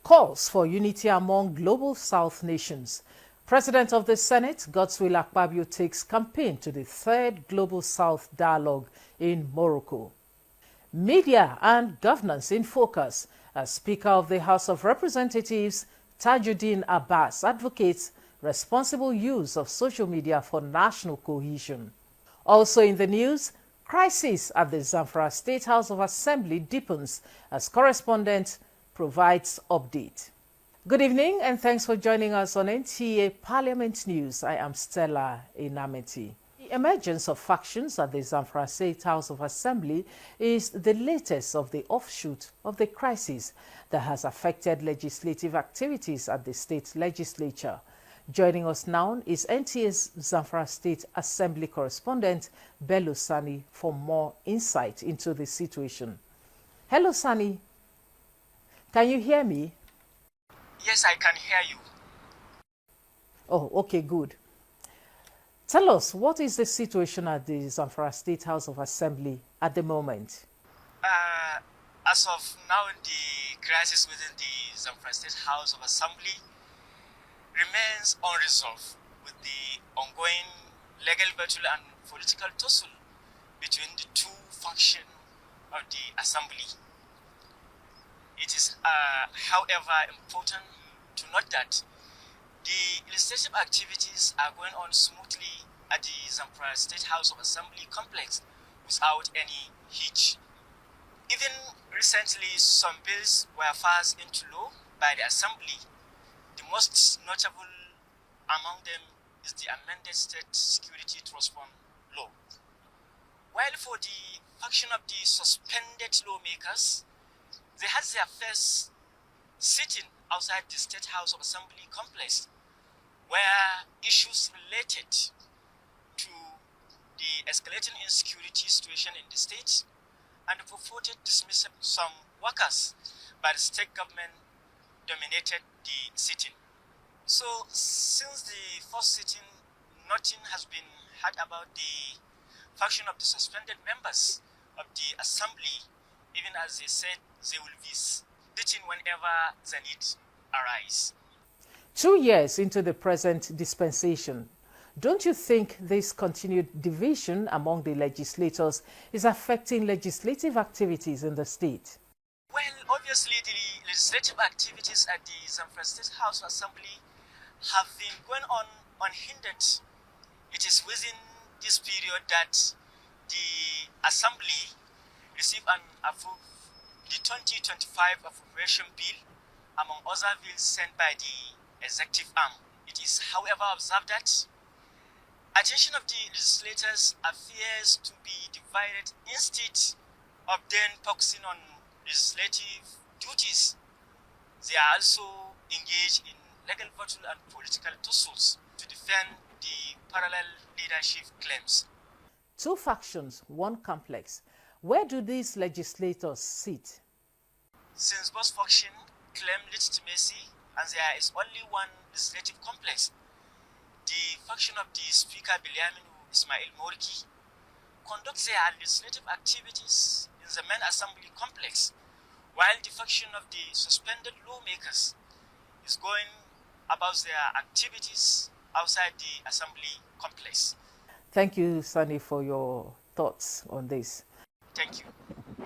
calls for unity among Global South nations. President of the Senate, Godswill Akpabio, takes campaign to the third Global South dialogue in Morocco. Media and governance in focus as Speaker of the House of Representatives, Tajuddin Abbas, advocates responsible use of social media for national cohesion. Also in the news, crisis at the Zamfara State House of Assembly deepens as correspondent provides update. Good evening and thanks for joining us on NTA Parliament News. I am Stella Inameti. The emergence of factions at the Zamfara State House of Assembly is the latest of the offshoot of the crisis that has affected legislative activities at the state legislature. Joining us now is NTA's Zamfara State Assembly correspondent Bello Sani for more insight into the situation. Hello Sani, can you hear me? Yes, I can hear you. Oh, okay, good. Tell us, what is the situation at the Zamfara State House of Assembly at the moment? As of now, the crisis within the Zamfara State House of Assembly remains unresolved with the ongoing legal battle and political tussle between the two factions of the Assembly. It is, however, important to note that the legislative activities are going on smoothly at the Zamfara State House of Assembly complex without any hitch. Even recently, some bills were passed into law by the Assembly. The most notable among them is the amended State Security Trust Fund law. While for the faction of the suspended lawmakers, they had their first sitting outside the State House of Assembly complex, where issues related to the escalating insecurity situation in the state and the purported dismissal of some workers by the state government dominated the sitting. So, since the first sitting, nothing has been heard about the faction of the suspended members of the Assembly, even as they said they will be sitting whenever the need arises. 2 years into the present dispensation, don't you think this continued division among the legislators is affecting legislative activities in the state? Well, obviously the legislative activities at the Zamfara State House Assembly have been going on unhindered. It is within this period that the Assembly received and approved the 2025 appropriation bill, among other bills sent by the executive arm. It is, however, observed that attention of the legislators appears to be divided. Instead of then focusing on legislative duties, they are also engaged in legal battle and political tussles to defend the parallel leadership claims. Two factions, one complex. Where do these legislators sit? Since both factions claim legitimacy and there is only one legislative complex, the faction of the Speaker Biliaminu Ismail Morki conducts their legislative activities in the main assembly complex, while the faction of the suspended lawmakers is going about their activities outside the assembly complex. Thank you, Sani, for your thoughts on this. Thank you.